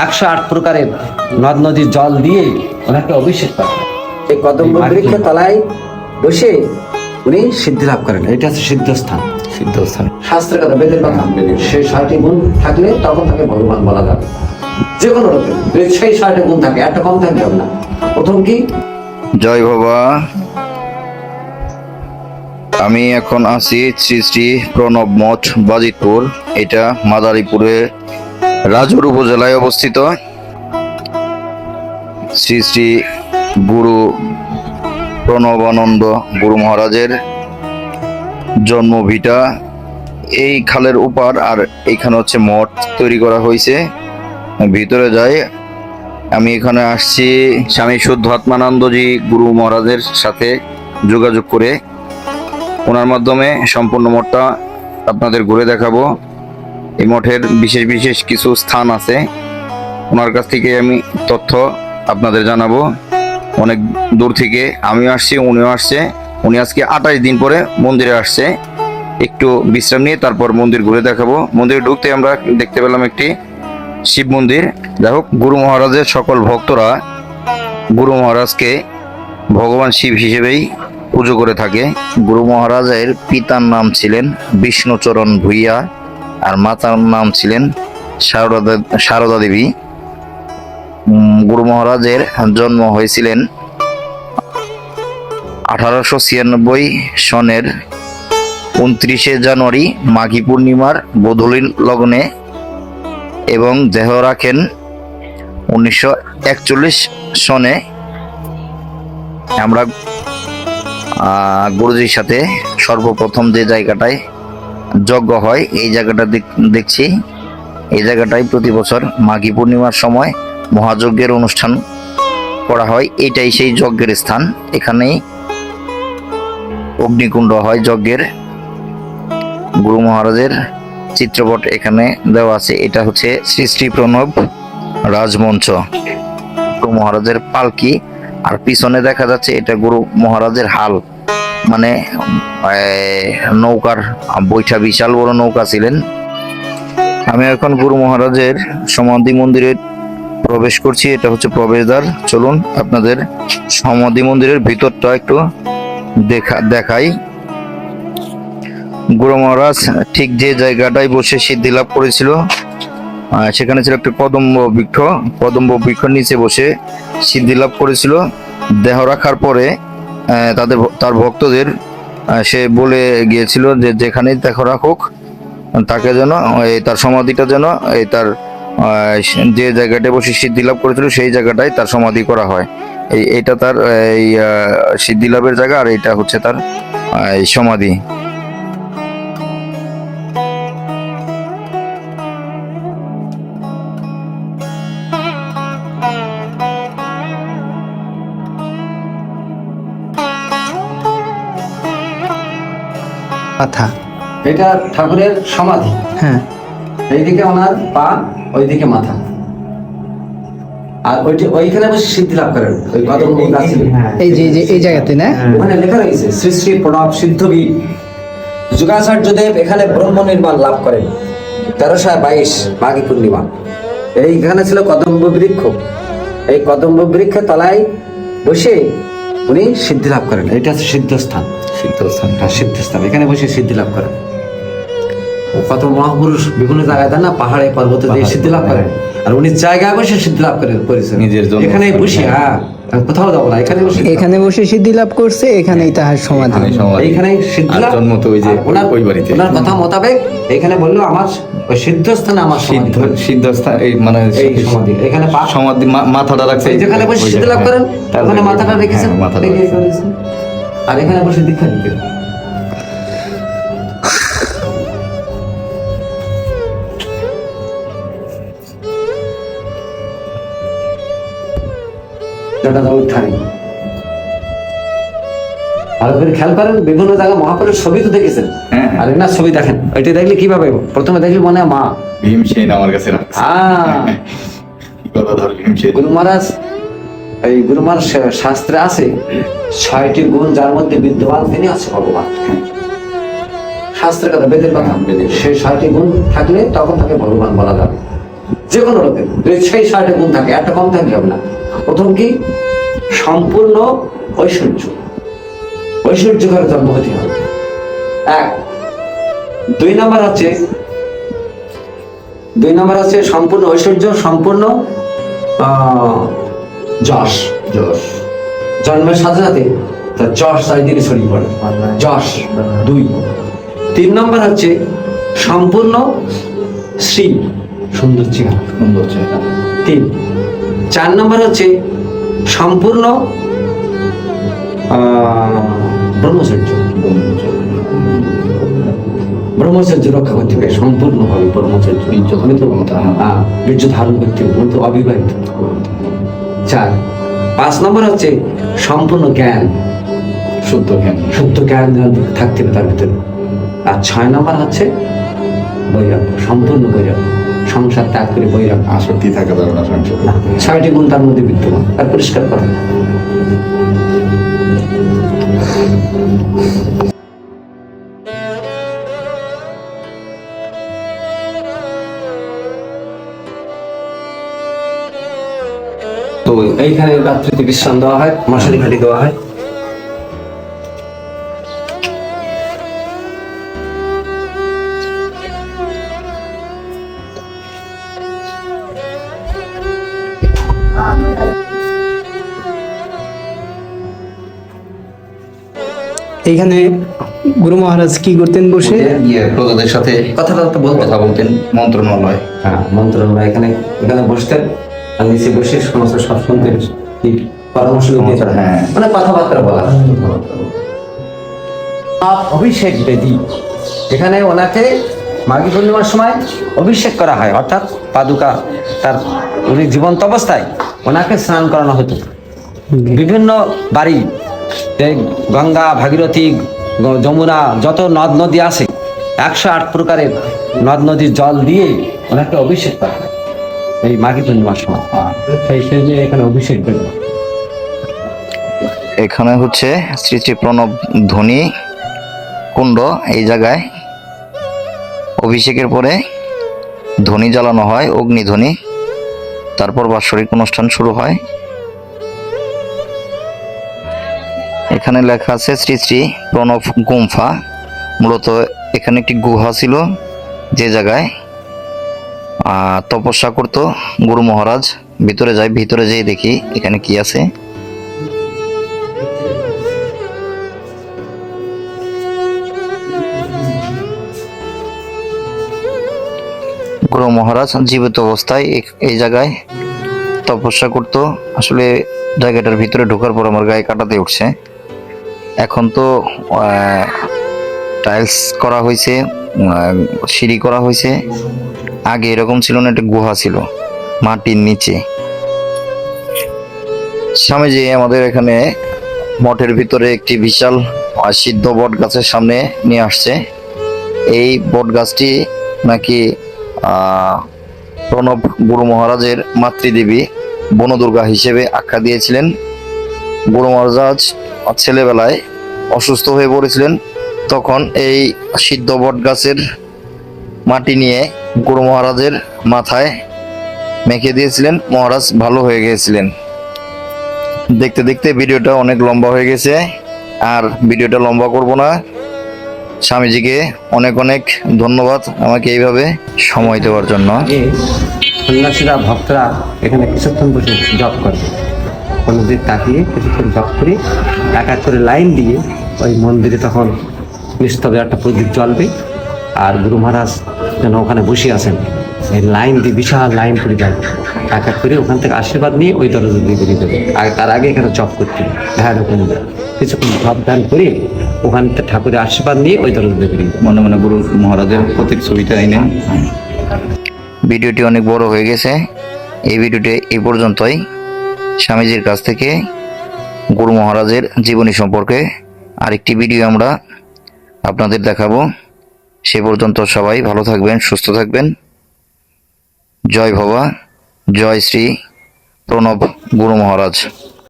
108 প্রকারের নদ নদীর জল দিয়ে ওনাকে অভিষেক করেন। এই কদম্ব বৃক্ষের তলায় বসে উনি সিদ্ধি লাভ করেন। এটা হচ্ছে সিদ্ধস্থান। সিদ্ধস্থান শাস্ত্রের কথা, বেদের কথা, সেই 6টি গুণ থাকলে তখন তাকে ভগবান বলা যাবে। যে কোনো লোকের সেই 6টি গুণ থাকে, একটা কম থাকলে হবে না। প্রথম কি? জয় বাবা। আমি এখন আছি শ্রী শ্রী প্রণব মঠ বাজিতপুর। এটা মাদারীপুরে রাজুর উপজেলায় অবস্থিত। শ্রী শ্রী গুরু প্রণবানন্দ গুরু মহারাজের জন্মভিটা এই খালের উপার, আর এইখানে হচ্ছে মঠ তৈরি করা হয়েছে। ভিতরে যাই। আমি এখানে আসছি স্বামী শুদ্ধ আত্মানন্দজি গুরু মহারাজের সাথে যোগাযোগ করে, ওনার মাধ্যমে সম্পূর্ণ মঠটা আপনাদের ঘুরে দেখাবো। এই মঠের বিশেষ বিশেষ কিছু স্থান আছে, ওনার কাছ থেকে আমি তথ্য আপনাদের জানাবো। অনেক দূর থেকে আমিও আসছি, উনিও আসছে। উনি আজকে 28 দিন পরে মন্দিরে আসছে, একটু বিশ্রাম নিয়ে তারপর মন্দির ঘুরে দেখাবো। মন্দিরে ঢুকতে আমরা দেখতে পেলাম একটি শিব মন্দির। যাই হোক, গুরু মহারাজের সকল ভক্তরা গুরু মহারাজকে ভগবান শিব হিসেবেই পুজো করে থাকে। গুরু মহারাজের পিতার নাম ছিলেন বিষ্ণুচরণ ভূঁইয়া, আর মাতার নাম ছিলেন সারদা দেবী। গুরু মহারাজের জন্ম হয়েছিলেন 1896 সনের 29শে জানুয়ারি মাঘী পূর্ণিমার গোধূলি লগ্নে, এবং দেহ রাখেন 1941 সনে। আমরা গুরুজির সাথে সর্বপ্রথম যে জায়গাটায় যজ্ঞ হয় এই জায়গাটা দেখছি। এই জায়গাটায় প্রতি বছর মাঘী পূর্ণিমার সময় মহাযজ্ঞের অনুষ্ঠান করা হয়। এটাই সেই যজ্ঞের স্থান। এখানেই অগ্নিকুণ্ড হয় যজ্ঞের। গুরু মহারাজের চিত্রপট এখানে দেওয়া আছে। এটা হচ্ছে শ্রী শ্রী প্রণব রাজমঞ্চ, গুরু মহারাজের পালকি, আর পিছনে দেখা যাচ্ছে এটা গুরু মহারাজের হাল, মানে নৌকার বৈঠা, বিশাল বড় নৌকা ছিলেন। আমি এখন গুরু মহারাজের সমাধি মন্দিরে প্রবেশ করছি। এটা হচ্ছে প্রবেশদ্বার। চলুন আপনাদের সমাধি মন্দিরের ভিতরটা একটু দেখাই। গুরু মহারাজ ঠিক যে জায়গাটায় বসে সিদ্ধি লাভ করেছিল সেখানে ছিল একটা কদম্ব বৃক্ষ। কদম্ব বৃক্ষের নিচে বসে সিদ্ধি লাভ করেছিল। দেহ রাখার পরে তার ভক্তদের সে বলে গিয়েছিল যে যেখানেই দেহ রাখুক তাকে যেন তার সমাধিটা যেন তার যে জায়গাটায় বসে সিদ্ধি লাভ করেছিল সেই জায়গাটায় তার সমাধি করা হয়। এইটা তার এই সিদ্ধি লাভের জায়গা, আর এটা হচ্ছে তার সমাধি। মাথা, এটা ঠাকুরের সমাধি। হ্যাঁ, এইদিকে ওনার পা, ওইদিকে মাথা, আর ওইখানে বসে সিদ্ধি লাভ করেন। ওই কদম্ব গাছ ছিল। এই যে এই জায়গাতে না, ওখানে লেখা রয়েছে শ্রী শ্রী প্রণব সিদ্ধবীর যুগাচার্যদেব এখানে ব্রহ্ম নির্মাণ লাভ করেন 1322 মাঘী পূর্ণিমা। এইখানে ছিল কদম্ব বৃক্ষ। এই কদম্ব বৃক্ষের তলায় বসে উনি সিদ্ধি লাভ করেন। এটা হচ্ছে সিদ্ধস্থান। সিদ্ধস্থান, এখানে বসে সিদ্ধি লাভ করেন। কত মহাপুরুষ বিভিন্ন জায়গায় দেন না, পাহাড়ে পর্বতে দিয়ে সিদ্ধি লাভ করেন, আর উনি জায়গায় বসে সিদ্ধি লাভ করেছেন নিজের জন্য। এখানে বসে, হ্যাঁ, কোথাও যাবো না, এখানে বসে সিদ্ধি লাভ করছে, এখানেই তাহার সমাধি। এইখানে সিদ্ধি লাভ, জন্ম তো ওই যে ওই বাড়িতে। ওনার কথা মোতাবেক এখানে বললো আমার ওই সিদ্ধস্থানে আমার সিদ্ধস্থান, এই মানে সমাধি। এখানে সমাধি মাথাটা রাখছে, যেখানে বসে সিদ্ধি লাভ করেন ওখানে মাথাটা রেখেছেন, আর এখানে বসে দীক্ষা দিতেন। ভালো করে খেয়াল করেন, বিভিন্ন জায়গায় মহাপুরুষ ছবি তো দেখেছেন, আর এনার ছবি দেখেন। ওইটা দেখলে কিভাবে প্রথমে দেখলে মনে হয় মা ভীমসেন আমার কাছে রাখছে। গুরু মহারাজ, এই গুরু মহারাজ শাস্ত্রে আছে 6টি গুণ যার মধ্যে বিদ্যমান তিনি আছে ভগবান। শাস্ত্রের কথা, বেদের কথা, সেই 6টি গুণ থাকলে তখন তাকে ভগবান বলা যাবে। যে কোনো লোকের যদি সেই 6টা গুণ থাকে, একটা কম থাকলে হবে না। প্রথম কি? সম্পূর্ণ ঐশ্বর্য, ঐশ্বর্য ঘরে জন্ম হতে হবে, এক। 2 নম্বর হচ্ছে সম্পূর্ণ ঐশ্বর্য, সম্পূর্ণ যশ। জন্মের সাথে সাথে তার যশ চারিদিকে ছড়িয়ে পড়ে, যশ। 2। 3 নম্বর হচ্ছে সম্পূর্ণ শ্রী, সুন্দর চেহারা। 3। 4 নম্বর হচ্ছে সম্পূর্ণ ব্রহ্মচর্য, ব্রহ্মচর্য রক্ষা করতে হবে সম্পূর্ণভাবে, ব্রহ্মচর্য বীর্য ধারণ করতে হবে, তো অবিবাহিত। 4। 5 নম্বর হচ্ছে সম্পূর্ণ জ্ঞান, শুদ্ধ জ্ঞান থাকতে হবে তার ভিতরে। আর 6 নম্বর হচ্ছে বৈরাগ্য, সম্পূর্ণ বৈরাগ্য, সংসার ত্যাগ করে বৈরাগ্য, আসক্তি থাকে না সংসারে। 6টি গুণ তার মধ্যে বিদ্যমান। আর পরিষ্কার কথা, তো এইখানে রাত্রিতে বিশ্রাম দেওয়া হয়, মশারি ঘাটি দেওয়া হয়। এইখানে গুরু মহারাজ কি করতেন বসে? প্রজাদের সাথে কথাবার্তা বলতে, কথা বলতেন, মন্ত্রণালয়। হ্যাঁ, মন্ত্রণালয়। এখানে বসতেন, আর নিচে বসে সমস্ত সব শুনতেন, কি পরামর্শ দিতেন, হ্যাঁ। মানে কথাবার্তা বলা। অভিষেক বেদী, এখানে ওনাকে মাঘী পূর্ণিমার সময় অভিষেক করা হয়, অর্থাৎ পাদুকা তার উনি জীবন্ত অবস্থায় ওনাকে স্নান করানো হতো। বিভিন্ন বাড়ি, এই গঙ্গা, ভাগীরথী, যমুনা, যত নদ নদী আছে, 108 প্রকারের নদ নদীর জল দিয়ে ওনাকে অভিষেক করা হয় এই মাঘী পূর্ণিমার সময়। সেই জন্য এখানে অভিষেক বেদী। এখানে হচ্ছে শ্রী শ্রী প্রণব ধ্বনি কুণ্ড। এই জায়গায় অভিষেকের পরে ধ্বনি জ্বালানো হয়, অগ্নিধ্বনি। তারপর বাৎসরিক অনুষ্ঠান শুরু হয়। এখানে লেখা আছে শ্রী শ্রী প্রণব গুম্ফা। মূলত এখানে একটি গুহা ছিল, যে জায়গায় তপস্যা করতো গুরু মহারাজ। ভিতরে যেয়ে দেখি এখানে কি আছে। গুরু মহারাজ জীবিত অবস্থায় এই জায়গায় তপস্যা করতো। আসলে জায়গাটার ভিতরে ঢোকার পর আমার গায়ে কাটাতে উঠছে। এখন তো টাইলস করা হয়েছে, সিঁড়ি করা হয়েছে। আগে এরকম ছিল না, একটা গুহা ছিল মাটির নিচে। স্বামীজি আমাদের এখানে মঠের ভিতরে একটি বিশাল সিদ্ধ বট গাছের সামনে নিয়ে আসছে। এই বট গাছটি নাকি প্রণব গুরু মহারাজের মাতৃদেবী বনদুর্গা হিসেবে আখ্যা দিয়েছিলেন। গুরু মহারাজ ছেলেবেলায় অসুস্থ হয়ে পড়েছিলেন, তখন এই সিদ্ধ বট গাছের মাটি নিয়ে গুরু মহারাজের মাথায় মেখে দিয়েছিলেন, মহারাজ ভালো হয়ে গিয়েছিলেন। দেখতে দেখতে ভিডিওটা অনেক লম্বা হয়ে গেছে, আর ভিডিওটা লম্বা করব না। স্বামীজিকে অনেক অনেক ধন্যবাদ আমাকে এইভাবে সময় দেওয়ার জন্য। সন্ন্যাসীরা, ভক্তরা এখানে কিছুক্ষণ বসে জপ করে, কোনো দিক তাকিয়ে কিছুক্ষণ জপ করে এক এক করে লাইন দিয়ে ওই মন্দিরে তখন নিস্তবে একটা প্রদীপ জ্বলবে, আর গুরু মহারাজ যেন ওখানে বসে আছেন, এই লাইন দিয়ে বিশাল লাইন করে যাবে। এক এক করে ওখান থেকে আশীর্বাদ নিয়ে ওই দরজা দিয়ে বেরিয়ে যাবে। আর তার আগে এখানে জপ করতে হবে, ধ্যান ওখানে কিছুক্ষণ জপ ধ্যান করে ওখান থেকে ঠাকুরের আশীর্বাদ নিয়ে ওই দরজা দিয়ে বেরিয়ে যাবে। মনে মনে গুরু মহারাজের প্রতীক ছবিটা এনে। ভিডিওটি অনেক বড় হয়ে গেছে, এই ভিডিওটি এই পর্যন্তই। স্বামীজির কাছ থেকে গুরু মহারাজের জীবনী সম্পর্কে আরেকটি ভিডিও আমরা আপনাদের দেখাবো। সে পর্যন্ত সবাই ভালো থাকবেন, সুস্থ থাকবেন। জয় ভবা, জয় শ্রী প্রণব গুরু মহারাজ।